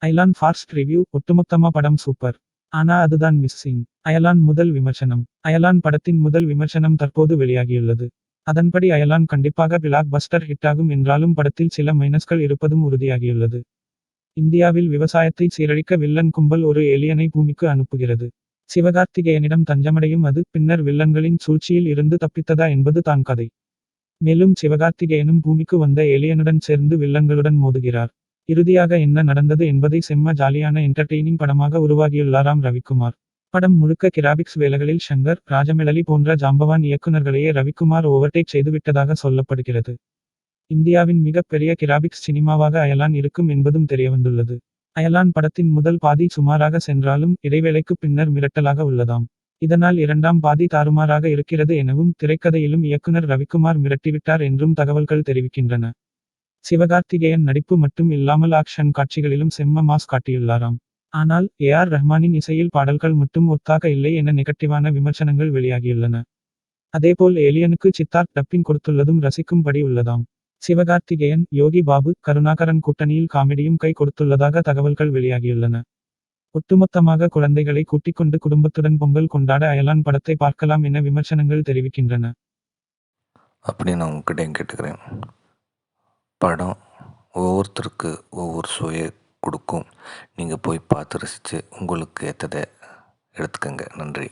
அயலான் fast review ஒட்டுமொத்தமா படம் super. ஆனா அதுதான் மிஸ்ஸிங். அயலான் முதல் விமர்சனம். அயலான் படத்தின் முதல் விமர்சனம் தற்போது வெளியாகியுள்ளது. அதன்படி அயலான் கண்டிப்பாக பிளாக் பஸ்டர் ஹிட்டாகும் என்றாலும் படத்தில் சில மைனஸ்கள் இருப்பதும் உறுதியாகியுள்ளது. இந்தியாவில் விவசாயத்தை சீரழிக்க வில்லன் கும்பல் ஒரு ஏலியனை பூமிக்கு அனுப்புகிறது. சிவகார்த்திகேயனிடம் தஞ்சமடையும் அது, பின்னர் வில்லன்களின் சூழ்ச்சியில் இருந்து தப்பித்ததா என்பது தான் கதை. மேலும் சிவகார்த்திகேயனும் பூமிக்கு வந்த ஏலியனுடன் சேர்ந்து வில்லன்களுடன் மோதுகிறார். இறுதியாக என்ன நடந்தது என்பதை செம்ம ஜாலியான என்டர்டெய்னிங் படமாக உருவாகியுள்ளாராம் ரவிக்குமார். படம் முழுக்க கிராபிக்ஸ் வேலைகளில் ஷங்கர், ராஜமெளலி போன்ற ஜாம்பவான் இயக்குனர்களையே ரவிக்குமார் ஓவர்டேக் செய்துவிட்டதாக சொல்லப்படுகிறது. இந்தியாவின் மிகப்பெரிய கிராபிக்ஸ் சினிமாவாக அயலான் இருக்கும் என்பதும் தெரியவந்துள்ளது. அயலான் படத்தின் முதல் பாதி சுமாராக சென்றாலும் இடைவேளைக்கு பின்னர் மிரட்டலாக உள்ளதாம். இதனால் இரண்டாம் பாதி தாறுமாறாக இருக்கிறது எனவும் திரைக்கதையிலும் இயக்குனர் ரவிக்குமார் மிரட்டிவிட்டார் என்றும் தகவல்கள் தெரிவிக்கின்றன. சிவகார்த்திகேயன் நடிப்பு மட்டும் இல்லாமல் ஆக்ஷன் காட்சிகளிலும் செம்ம மாஸ் காட்டியுள்ளாராம். ஆனால் ஏ.ஆர். ரஹ்மானின் இசையில் பாடல்கள் மட்டும் ஒத்தாக இல்லை என நெகட்டிவான விமர்சனங்கள் வெளியாகியுள்ளன. அதேபோல் ஏலியனுக்கு சித்தார்த் டப்பிங் கொடுத்துள்ளதும் ரசிக்கும்படி உள்ளதாம். சிவகார்த்திகேயன், யோகி பாபு, கருணாகரன் கூட்டணியில் காமெடியும் கை கொடுத்துள்ளதாக தகவல்கள் வெளியாகியுள்ளன. ஒட்டுமொத்தமாக குழந்தைகளை கூட்டிக்கொண்டு குடும்பத்துடன் பொங்கல் கொண்டாட அயலான் படத்தை பார்க்கலாம் என விமர்சனங்கள் தெரிவிக்கின்றன. அப்படி நான் உங்ககிட்ட கேட்டுக்கிறேன். படம் ஒவ்வொருத்தருக்கு ஒவ்வொரு சுவையை கொடுக்கும். நீங்கள் போய் பார்த்து ரசித்து உங்களுக்கு ஏற்றதை எடுத்துக்கங்க. நன்றி.